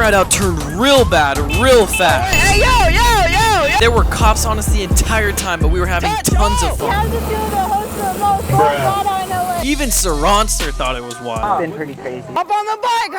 Rideout turned real bad, real fast. Hey, yo! There were cops on us the entire time, but we were having tons of fun. How's it feel to host the most fun Rideout in LA? Even Saronster thought it was wild. It's been pretty crazy. Hop on the bike!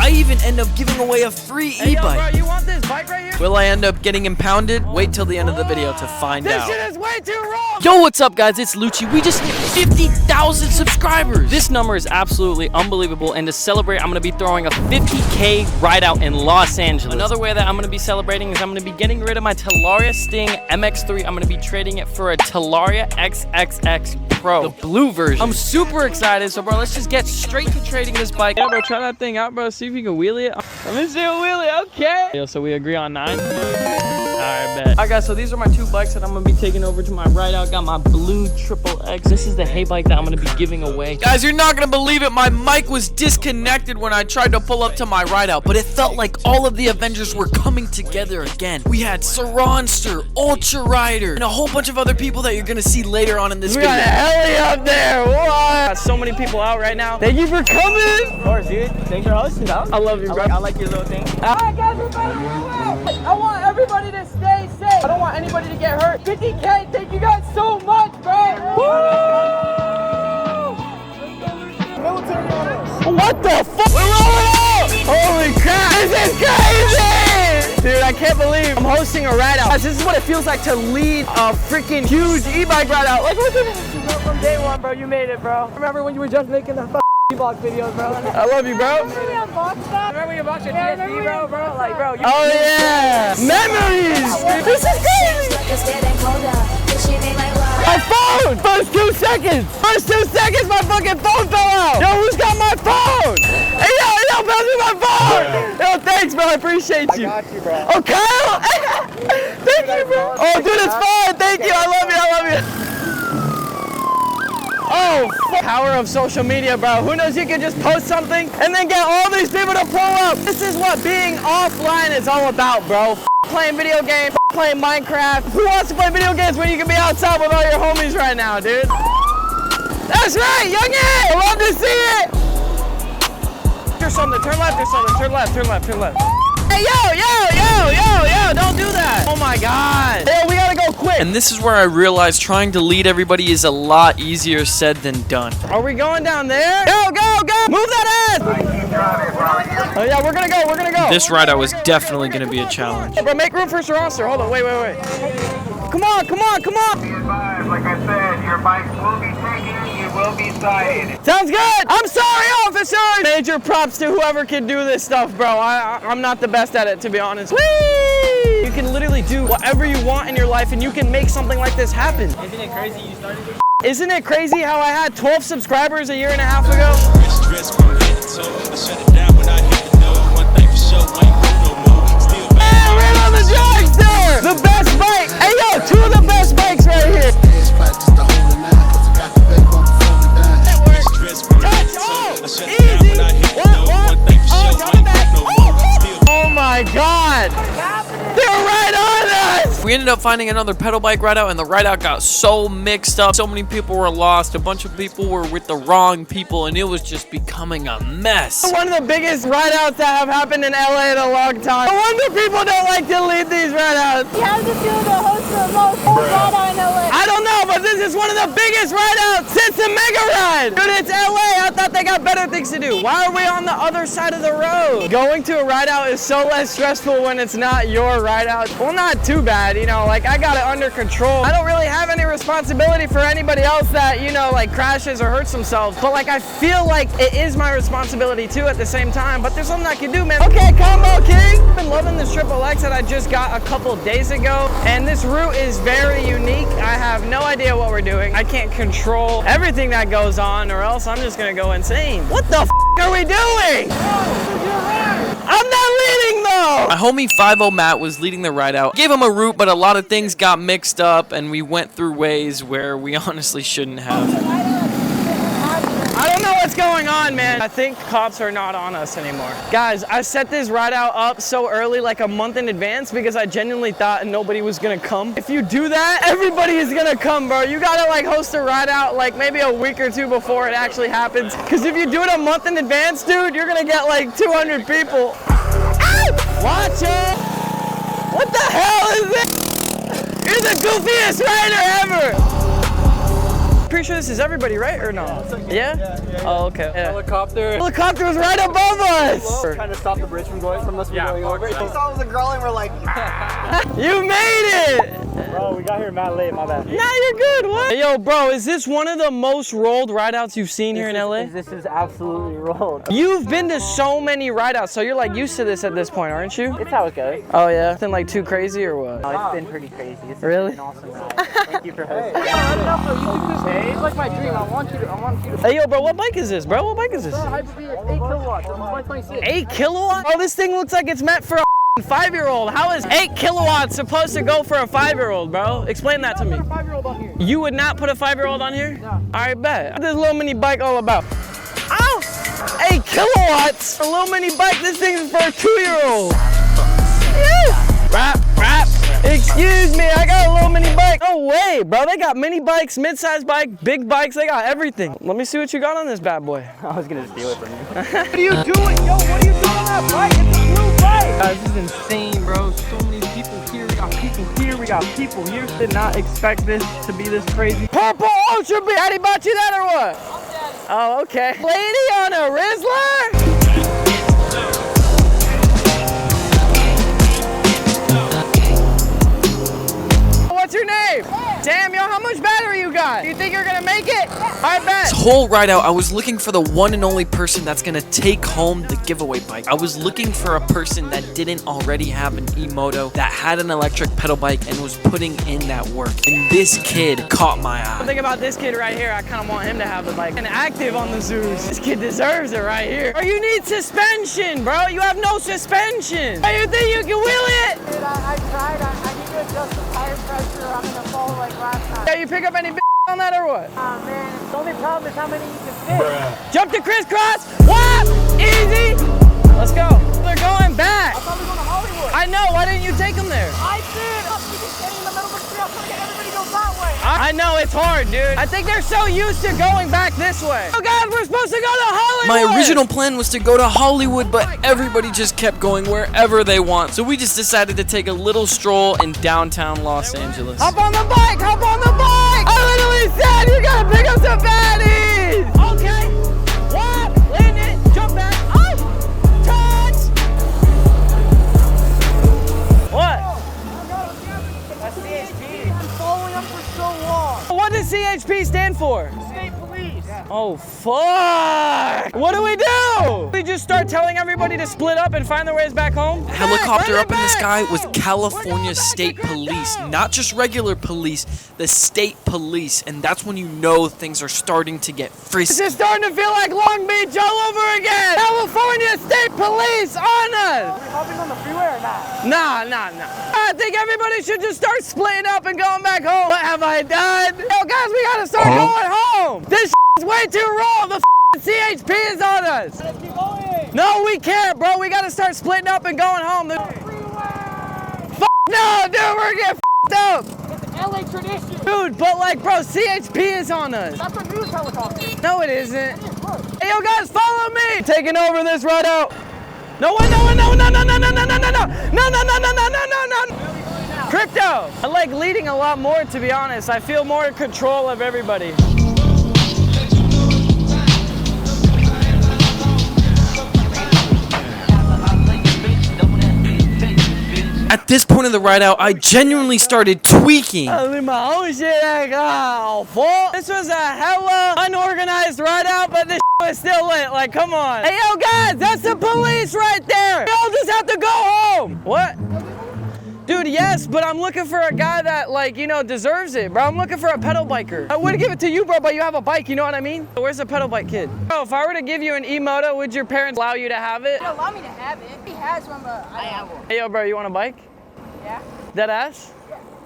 I even end up giving away a free Hey, yo, e-bike. bro, you want this bike right here? Will I end up getting impounded? Wait till the end of the video to find This out. shit is way too wrong! Yo, what's up, guys? It's Lucci. We just hit 50,000 subscribers. This number is absolutely unbelievable, and to celebrate, I'm going to be throwing a 50K Rideout in Los Angeles. Another way that I'm going to be celebrating is I'm going to be getting rid of my Talaria Sting MX3. I'm going to be trading it for a Talaria XXX Pro, the blue version. I'm super excited, so bro, let's just get straight to trading this bike. Yeah, bro, try that thing out, bro. See if you can wheelie it. Let me see a wheelie, okay. Yo, so we agree on 9? All right, bet. All right, guys, so these are my two bikes that I'm going to be taking over to my Rideout. Got my blue XXX. This is the hay bike that I'm going to be giving away. Guys, you're not gonna believe it. My mic was disconnected when I tried to pull up to my Rideout, but it felt like all of the Avengers were coming together again. We had Saronster, Ultra Rider, and a whole bunch of other people that you're gonna see later on in this video. We got a heli up there. What? Got so many people out right now. Thank you for coming. Of course, dude. Thanks for hosting. I love you, bro. I like your little thing. All right, guys, we're about to move out. I want everybody to stay safe. I don't want anybody to get hurt. 50K. Thank you guys so much, bro. Woo! What the fuck? We're rolling out! Holy crap! This is crazy! Dude, I can't believe I'm hosting a Rideout. Guys, this is what it feels like to lead a freaking huge e-bike Rideout. Like, look at this. From day one, bro. You made it, bro. Remember when you were just making the e-block videos, bro? I love you, bro. Remember we unboxed that? Remember you unboxed your Yeah, TSD, remember bro? Like, bro. Oh yeah! Memories! This is crazy! My phone! First 2 seconds! First 2 seconds, my fucking phone fell out! Yo, who's got my phone? Hey, yo, pass me my phone! Yo, thanks, bro, I appreciate you. I got you, bro. Oh, Kyle! Thank you, bro. Oh, dude, it's fine. Thank you, I love you. Oh, power of social media, bro. Who knows, you can just post something and then get all these people to pull up. This is what being offline is all about, bro. Playing video games, playing Minecraft. Who wants to play video games when you can be outside with all your homies right now, dude? That's right, youngin! I love to see it! Or something, turn left or something, turn left. Hey, yo, don't do that. Oh my God. Hey, we gotta go quick. And this is where I realized trying to lead everybody is a lot easier said than done. Are we going down there? Go! Move that ass! Oh yeah, we're gonna go. This Rideout was definitely gonna be a challenge. Bro, make room for Saronster. Hold on, wait. Come on. Be advised, like I said, your bikes will be taken, you will be cited. Sounds good. I'm sorry, officers. Major props to whoever can do this stuff, bro. I'm not the best at it, to be honest. Whee! You can literally do whatever you want in your life, and you can make something like this happen. Isn't it crazy you started this? Isn't it crazy how I had 12 subscribers a year and a half ago? Right on the dragster! The best bike! Hey yo, 2 of the best bikes right here! Touch! Oh! Easy! What? Oh, coming back! Oh my God! They're right on us! We ended up finding another pedal bike Rideout, and the Rideout got so mixed up. So many people were lost. A bunch of people were with the wrong people, and it was just becoming a mess. One of the biggest Rideouts that have happened in LA in a long time. No wonder people don't like to lead these Rideouts. How's it feel to host the most fun Rideout in LA? I don't know, but this is one of the biggest Rideouts since the Mega Ride. Dude, it's LA. I thought they got better things to do. Why are we on the other side of the road? Going to a Rideout is so less stressful when it's not your Rideout. Well, not too bad, you know, like I got it under control. I don't really have any responsibility for anybody else that, you know, like crashes or hurts themselves. But like, I feel like it is my responsibility too at the same time, but there's something I can do, man. Okay, Combo King. I've been loving this XXX that I just got a couple days ago, and this route is very unique. I have no idea what we're doing. I can't control everything that goes on, or else I'm just gonna go insane. What the f are we doing? I'm not leading though! My homie 50 Matt was leading the Rideout. Gave him a route, but a lot of things got mixed up, and we went through ways where we honestly shouldn't have. I don't know what's going on, man. I think cops are not on us anymore. Guys, I set this Rideout up so early, like a month in advance, because I genuinely thought nobody was gonna come. If you do that, everybody is gonna come, bro. You gotta like host a Rideout like maybe a week or 2 before it actually happens. Because if you do it a month in advance, dude, you're gonna get like 200 people. Watch it! What the hell is this? You're the goofiest rider ever! Pretty sure this is everybody, right? Or no? Yeah? Oh, okay. Yeah. Helicopter was right above us! Trying to stop the bridge from going from us going over. We saw it was a girl and we're like, You made it! bro, we got here mad late, my bad. Nah, you're good, what? Hey, yo, bro, is this one of the most rolled rideouts you've seen here in LA? This is absolutely rolled. You've been to so many rideouts, so you're like used to this at this point, aren't you? It's how it goes. Oh yeah? Nothing like too crazy or what? Oh, it's been pretty crazy. It's Really? been an awesome ride. Thank you for hosting. It's like my dream. I want you to. Hey, yo, bro, what bike is this, bro? What bike is this? Hyper-V, it's 8 kilowatts. It's 126. 8 kilowatts? Oh, this thing looks like it's meant for a 5-year-old. How is 8 kilowatts supposed to go for a 5-year-old, bro? Explain that to me. 5-year-old on here. You would not put a 5-year-old on here? No. All right, bet. What's this little mini bike all about? Ow! 8 kilowatts? A little mini bike. This thing is for a 2-year-old. Rap. Excuse me, I got a little mini bike. No way, bro. They got mini bikes, mid-size bike, big bikes. They got everything. Let me see what you got on this bad boy. I was gonna steal it from you. What are you doing? Yo, what are you doing on that bike? It's a blue bike. Guys, this is insane, bro. So many people here. We got people here. We got people here. Did not expect this to be this crazy. Purple Ultra B. Daddy bought you that or what? Oh, okay. Lady on a Rizzler? What's your name? Damn, yo, how much battery you got? Do you think you're gonna make it? I bet. This whole ride out, I was looking for the one and only person that's gonna take home the giveaway bike. I was looking for a person that didn't already have an e-moto, that had an electric pedal bike, and was putting in that work. And this kid caught my eye. Think about this kid right here. I kind of want him to have the bike and active on the zoos. This kid deserves it right here. Or you need suspension, bro. You have no suspension. Oh, you think you can wheel it? Dude, I tried. I need to adjust the tire pressure. I'm gonna fall like last time. Yeah, you pick up any on that or what? Oh man, the only problem is how many you can fit. Jump to crisscross. What? Easy. Let's go. They're going back. I thought we were going to Hollywood. I know. Why didn't you take them there? I did. We just getting in the middle of the street. I'm trying to get everybody to go that way. I know it's hard, dude. I think they're so used to going back this way. Oh God, we're supposed to go to Hollywood. My original plan was to go to Hollywood, but everybody just kept going wherever they want. So we just decided to take a little stroll in downtown Los Angeles. Hop on the bike. Hop on the bike. I literally said you gotta pick up some baddies. Okay. What? Land it. Jump back. Oh. Touch. What? That's CHP. I'm following up for so long. What does CHP stand for? State police. Oh, fuck! What do? We just start telling everybody to split up and find their ways back home? Helicopter Bring it up in the back. sky was California State Police, not just regular police, the state police, and that's when you know things are starting to get This frisky. is starting to feel like Long Beach all over again! California State Police on us! Are we hopping on the freeway or not? Nah. I think everybody should just start splitting up and going back home. What have I done? Yo, guys, we gotta start going home! This is way too raw! The CHP is on us! Let's keep going. No, we can't, bro. We gotta start splitting up and going home. No, dude, we're getting up. It's an LA tradition. Dude, but like, bro, CHP is on us. That's a news helicopter. No, it isn't. It is, look. Hey, yo, guys, follow me. Taking over this ride out. No. Crypto. I like leading a lot more, to be honest. I feel more in control of everybody. At this point of the ride out, I genuinely started tweaking. This was a hella unorganized ride out, but this was still lit. Like, come on. Hey, yo, guys, that's the police right there. We all just have to go home. What? Dude, yes, but I'm looking for a guy that, like, you know, deserves it, bro. I'm looking for a pedal biker. I would give it to you, bro, but you have a bike, you know what I mean? Where's the pedal bike kid? Bro, if I were to give you an e-moto, would your parents allow you to have it? They allow me to have it. He has one, but I have one. Hey, yo, bro, you want a bike? Yeah. Dead ass?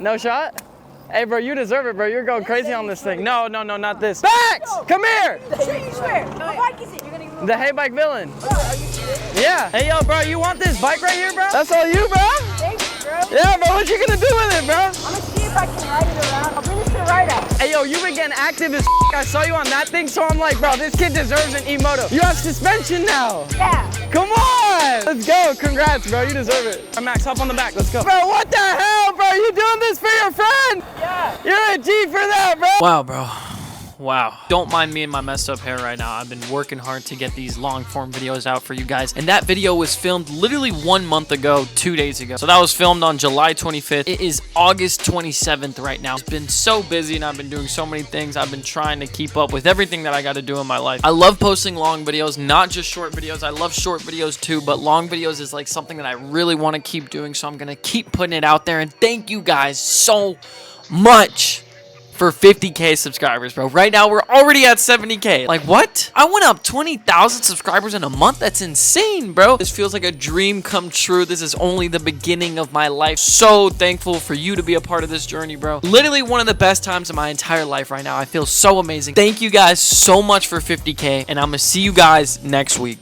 No shot? Hey, bro, you deserve it, bro. You're going crazy on this thing. No, not this. Max, come here. You swear. What bike is it? You're gonna give me The Hey Bike villain. Are you serious? Yeah. Hey, yo, bro, you want this bike right here, bro? That's all you, bro? Thank you, bro. Yeah, bro, what you gonna do with it, bro? I'm gonna see if I can ride it around. I'll bring this to Rideout. Hey, yo, you've been getting active as I saw you on that thing, so I'm like, bro, this kid deserves an emoto. You have suspension now. Yeah. Come on. Let's go. Congrats, bro. You deserve it. All right, Max, hop on the back. Let's go. Bro, what the hell, bro? You doing this for your friend? Yeah. You're a G for that, bro. Wow, bro. Wow. Don't mind me and my messed up hair right now. I've been working hard to get these long form videos out for you guys. And that video was filmed literally 1 month ago, 2 days ago. So that was filmed on July 25th. It is August 27th right now. It's been so busy and I've been doing so many things. I've been trying to keep up with everything that I got to do in my life. I love posting long videos, not just short videos. I love short videos too, but long videos is like something that I really want to keep doing. So I'm going to keep putting it out there. And thank you guys so much for 50K subscribers, bro. Right now, we're already at 70K. Like, what? I went up 20,000 subscribers in a month? That's insane, bro. This feels like a dream come true. This is only the beginning of my life. So thankful for you to be a part of this journey, bro. Literally one of the best times of my entire life right now. I feel so amazing. Thank you guys so much for 50K, and I'm gonna see you guys next week.